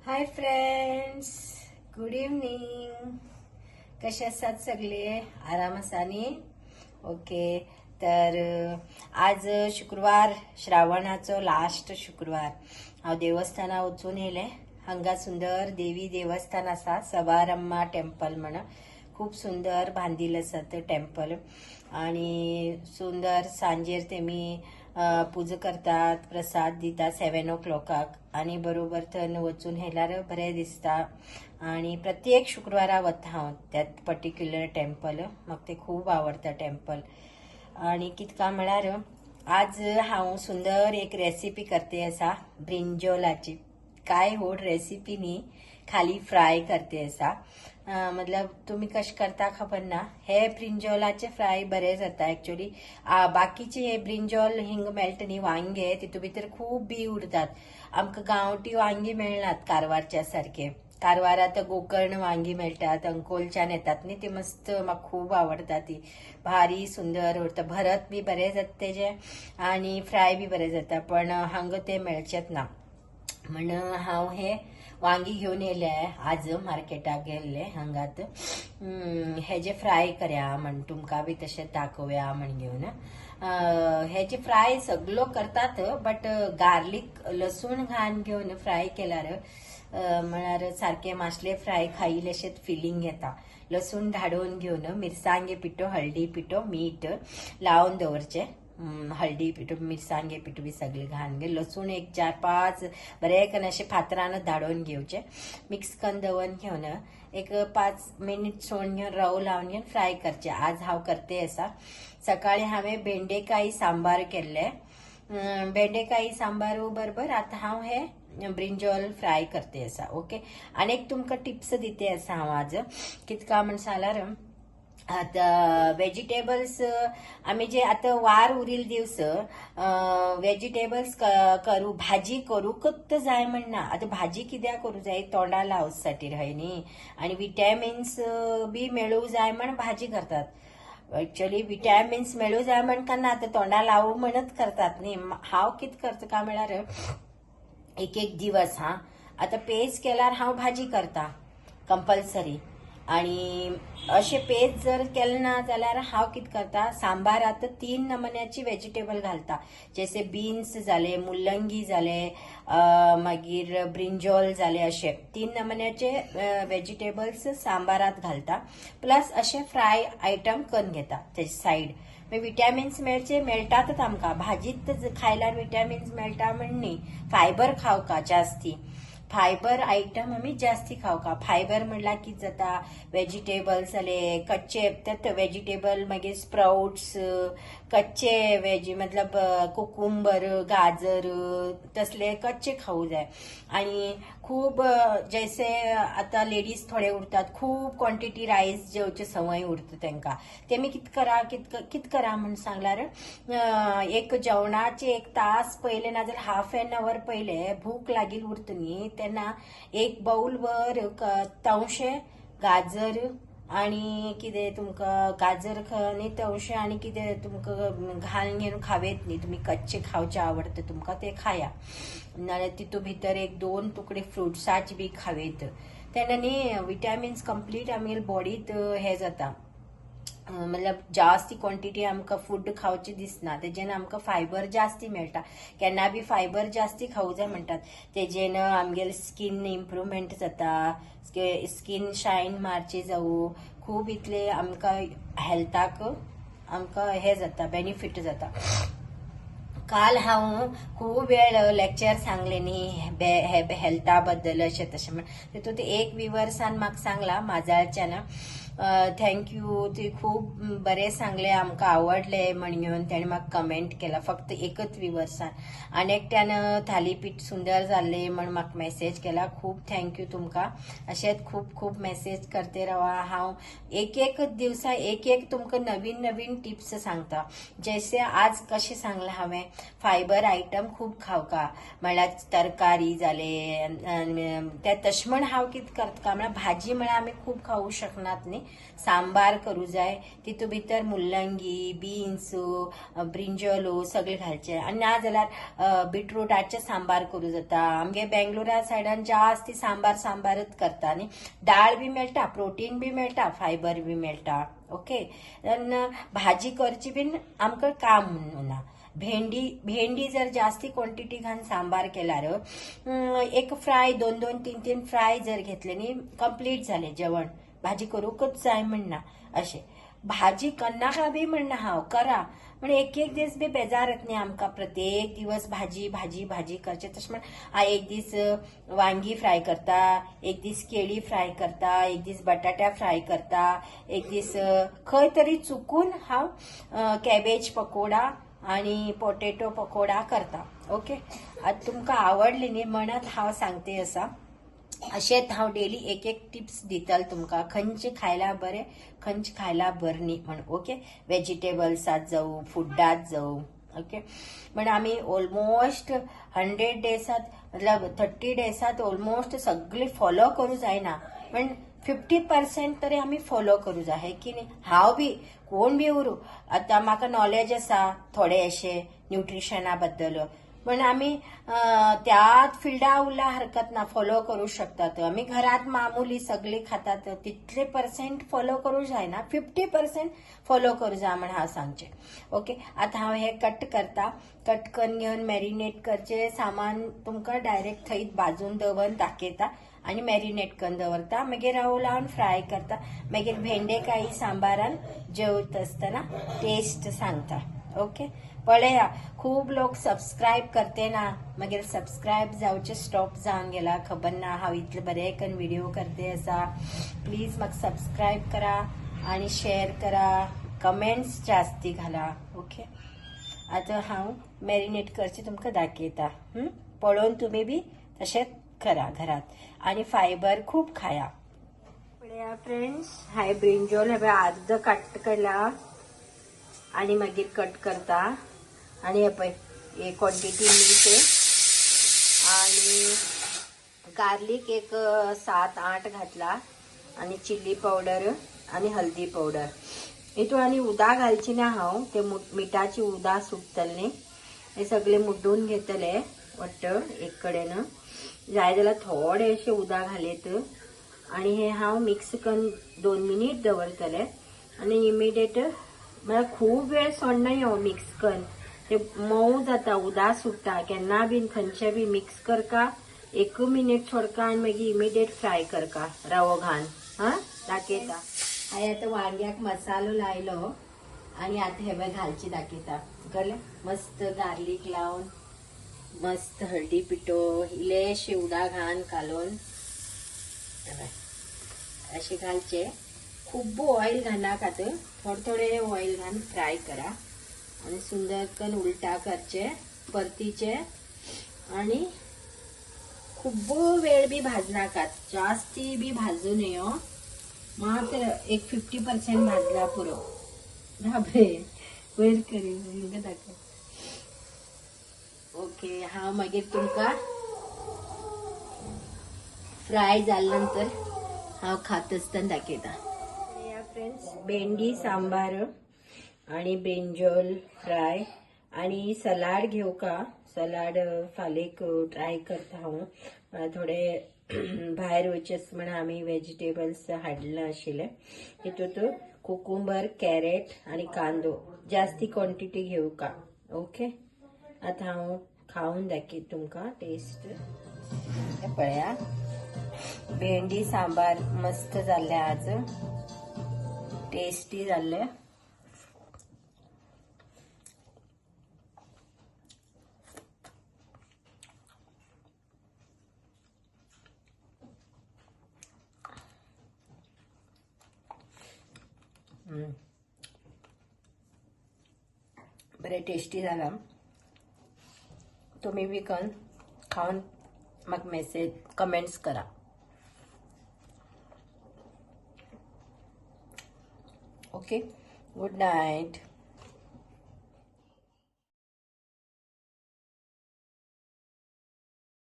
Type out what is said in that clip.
Hi friends, good evening. कसे आसात सगळे? आराम आसानी? ओके. तर आज शुक्रवार, श्रावणाचो लास्ट शुक्रवार. हांव देवस्थाना वचून येयले. हांगा सुंदर देवी देवस्थान आसा, सवारम्मा टेम्पल म्हणून. खूप सुंदर बांधील आसा ते टेम्पल आणि सुंदर सांजेर तेमी पूजा करतात, प्रसाद दितात 7 o'clock आणि बरोबर थंय वचून हेल्यार बरें दिसता. आणि प्रत्येक शुक्रवारा वता हांव त्यात पर्टिक्युलर टेम्पल. म्हाका ते खूप आवडटा टेम्पल. आणि कितका म्हळ्यार आज हांव सुंदर एक रेसिपी करते आसा ब्रिंजॉलाची. काय व्हड रेसिपी न्ही, खाली फ्राय करते आसा. मतलब तुम्ही कशें करता खबर ना. हे ब्रिंजॉलाचे फ्राय बरे जाता एक्चुअली. बाकीचे हे ब्रिंजॉल हिंग मेळटा न्ही वांगे, तितू भितर खूप बी उरतात. आमकां गांवठी वांगी मेळनात कारवारच्या सारखे. कारवारात गोकर्ण वांगी मेळटात, अंकोलच्यान येतात न्ही, ती मस्त म्हाका खूप आवडटा. ती भारी सुंदर उरता. भरत बी बरें जाता तेजे आणि फ्राय बी बरें जाता. पण हांगा ते मेळचेत ना म्हणून हांव हे वांगी घेऊन येयले आज मार्केटाक गेल्ले हांगात. हेजे फ्राय करया म्हण तुमकां बी तशें दाखोवया म्हण घेवन. हेजे फ्राय सगळो करतात, बट गार्लीक लसूण घालून घेवन फ्राय केल्यार म्हळ्यार सारखे मासले फ्राय खायलेशेच फिलिंग येता. लसूण धाडून घेवन मिरसांगे पिठो, हळदी पिठो, मीठ लावून दवरचे. हळदी पिठो, मिरसांगे पिठो बी सगळे घालून घे. लसूण एक 4-5 बरे करून असे फातरान धाडून घेवचे. मिक्स करून दवरून घेवन एक 5 मिनिट सोडून घेवन रवो लावून घेवन फ्राय करचे. आज हांव करते असा. सकाळी हांवें बेंडेकाई सांबार केल्ले. बेंडेकाई सांबार बरोबर आता हांव हे ब्रिंजॉल फ्राय करते असा. ओके. अनेक तुमकां टिप्स दिते असा हांव आज. कितका म्हण सांगल्यार आता व्हेजिटेबल्स आम्ही जे आता वार उरील दिवस व्हेजिटेबल्स करू, भाजी करूकच जाय म्हणना. आता भाजी कित्याक करू जाय, तोंडा लावसाठी हय न्ही, आणि विटॅमिन्स बी मेळू जाय म्हण भाजी करतात. एक्चुअली विटॅमिन्स मेळू जाय म्हण आता तोंडा लावू म्हणत करतात न्ही. हांव कित करता काय म्हळ्यार एक दिवस आता पेज केल्यार हांव भाजी करता कंपल्सरी. आणि असे पेज जर केले ना जाल्यार हांव कित करता, सांबारात 3 नमुन्याची व्हेजिटेबल घालता. जैसे बीन्स जाले, मुल्लंगी जाले, मागीर ब्रिंजॉल जाले, असे 3 नमुन्याचे व्हेजिटेबल्स सांबारात घालता. प्लस असे फ्राय आयटम करून घेता त्याची साईड. विटॅमिन्स मेळटातच आमकां. भाजीत खायल्यार विटॅमिन्स मेळटा म्हण न्ही, फायबर खावका जास्ती. फायबर आयटम आम्ही जास्ती खावका. फायबर म्हणल्यार कितें जाता, व्हेजिटेबल्स जाले कच्चे, त्यात व्हेजिटेबल मागीर स्प्राउट्स, कच्चे वेजी मतलब कुकुंबर, गाजर तसले कच्चे खाऊ जाय. आणि खूप जैसे आता लेडीज थोडे उरतात, खूप क्वांटिटी रायस जेवचे सवय उरता तांकां. तेमी कित करा म्हण सांगल्यार एक जेवणाचे 1 तास पहिले नाजाल्यार हाफ एन अवर पहिले भूक लागील उरता न्ही, तेन्ना 1 बाउल वर तवशे गाजर आणि कितें तुमकां गाजर आनी तवशे आणि कितें तुमकां घालून घेवन खावेत न्ही. तुम्ही कच्चे खावचे आवडता तुमकां ते खाया. नाल्यार तितू भितर 1-2 तुकडे फ्रुट्साचे बी खावेत. तेन्ना न्ही विटॅमिन्स कंप्लीट आमगे बॉडीत हे जाता. मतलब जास्ती क्वांटिटी आमकां फूड खावचे दिसना. तेजेन आमकां फायबर जास्ती मेळटा. केन्ना बी फायबर जास्ती खावू जाय म्हणटात. तेजेन आमगेले स्कीन इम्प्रुवमेंट जाता, स्कीन शायन मारची जावू, खूब इतले आमकां हेल्थाक आमकां हे जाता, बेनिफिट जाता. काल हांव खूब वेळ लेक्चर सांगले न्ही हेल्था बद्दल अशें तशें म्हण. तितूंत एक व्ह्युअर्सान म्हाका सांगला माजाळच्यान, थँक्यू, ती खूप बरें सांगले, आमकां आवडले म्हण घेवन ताणें म्हाका कमेंट केला. फक्त एकच व्ह्युअर्सान. आनी एकट्यान थालीपीठ सुंदर जाल्ले म्हण म्हाका मेसेज केला. खूप थँक्यू तुमकां. अशेंच खूप खूप मेसेज करते रावा. हांव एक दिवसा एक तुमकां नवीन टिप्स सांगता. जैसे आज कशें सांगलां हांवें, फायबर आयटम खूप खावका म्हळ्यार तरकारी जाले ते तशें म्हण हांव कितें करता म्हळ्यार भाजी म्हळ्यार आमी खूब खावूं शकनात न्ही सांबार करूं जाय तितू भितर मुल्लंगी बीन्स ब्रिंजॉलो सगळे घालचे आनी ना जाल्यार बिटरूटाचे सांबार करूं जाता आमगे बेंगलोरा सायडान जास्ती सांबारच करता न्ही डाळ बी मेळटा प्रोटीन बी मेळटा फायबर बी मेळटा ओके भाजी करची बीन आमकां काम ना भेंडी जर जास्ती क्वांटिटी घालून सांबार केल्यार एक फ्राय 2-3 फ्राय जर घेतले न्ही कंप्लीट झाले जेवण भाजी करूकच जाय म्हणना अशें भाजी करनाका बी म्हणना हांव करा पण एक दीस बी बेजार येत न्ही आमकां प्रत्येक दिवस भाजी भाजी भाजी करचे तशें म्हण हांव एक दीस वांगी फ्राय करता एक दीस केळी फ्राय करता एक दीस बटाटा फ्राय करता एक दीस खंय तरी चुकून हांव कॅबेज पकोडा आणि पोटेटो पकोडा करता ओके आता तुमकां आवडली न्ही म्हणत हांव सांगते असा अशेंच हांव डेली एक टिप्स दिताल तुमकां खंयचे खायला बरें खंयचे खायला बरें न्ही म्हण ओके व्हेजिटेबल्सात जावं फुडात जावं ओके म्हण आमी ऑलमोस्ट 100 डेसात मतलब 30 डेसात ऑलमोस्ट सगळे फॉलो करूं जायना पण 50% तरी आमी फॉलो करूं जाय हे की न्ही हांव बी कोण बी उरूं आतां म्हाका नॉलेज आसा थोडे अशें न्यूट्रिशना बद्दल पण आम्ही त्यात फिल्डा उरला हरकत ना फॉलो करू शकतात आम्ही घरात मामुली सगळे खातात तितले पर्सेंट फॉलो करू जाय ना 50% फॉलो करू जा म्हण हांव सांगचे ओके आता हांव हे कट करता कट करून घेवन मॅरिनेट करचे सामान तुमकां डायरेक्ट थंय भाजून दवरून दाखयता आणि मॅरिनेट करून दवरता मागीर रवो लावन फ्राय करता मागीर भेंडेकाई सांबारान जेवत आसतना टेस्ट सांगता ओके पळया खूब लोक सबस्क्राईब करते ना मागीर सबस्क्राईब जावचे स्टॉप जावन गेला खबर ना हांव इतले बरे करून व्हिडिओ करते आसा प्लीज म्हाका सबस्क्राईब करा आणि शेअर करा कमेंट्स जास्ती घाला ओके आता हांव मॅरिनेट करचे तुमकां दाखयता पळोवन तुमी बी तशेंच करा घरात आणि फायबर खूप खाया पळया फ्रेंड्स हाय ब्रिंजॉल हे अर्ध कट केला आणि मागीर कट करता आणि हे पळय हे क्वांटिटी मीठ आणि गार्लिक एक 7-8 घातला आणि चिल्ली पावडर आणि हल्दी पावडर हितून आणि उदा घालची ना हांव ते मिठाची उदा सुटतले न्ही हे सगळे मुड्डून घेतले वाटत एक कडेन जाय जाल्यार थोडेशे उदा घालीत आणि हे हांव मिक्स करून 2 मिनिट दवरतले आणि इमिडिएट म्हळ्यार खूब वेळ सोडना हांव मिक्स करून ते मऊ जाता उदा सुट्टा केन्ना बीन खंयचे बी मिक्स करका 1 मिनिट सोडका आणि मागीर इमिडिएट फ्राय करका रवो घालून दाखयता हांवें आतां वांग्याक मसालो लायलो आणि आता हे पळय घालची दाखयता कळ्ळें मस्त गार्लिक लावन मस्त हळदी पिठो इल्लेशे उदा घालून कालोवन अशे घालचे खूब ऑयल घालनाकात थोडे ऑयल घालून फ्राय करा आणि सुंदर करून उलटा करचे परतीचे आणि खूब वेळ बी भाजनाकात जास्ती बी भाजू नये मात्र एक 50% भाजला पुरो बापरे वयर करी दाखव ओके हांव मागीर तुमकां फ्राय जाले नंतर हांव खात आसतना दाखयता फ्रेंड्स भेंडी सांबार आणि ब्रिंजॉल फ्राय आणि सलाड घेऊ का सलाड फालेक ट्राय करता हांव थोडे भायर वयचेस म्हण आमी व्हेजिटेबल्स हाडले आशिल्ले हितूंत कुकुंबर कॅरेट आणि कांदो जास्ती क्वांटिटी घेऊ का ओके आता हांव खाऊन दाखय तुमकां टेस्ट पळया भेंडी सांबार मस्त जाल्ले आज टेस्टी जाल्ले बरे टेस्टी जाला तुम्ही बी करून खाऊन म्हाका मेसेज कमेंट्स करा ओके गुड नाईट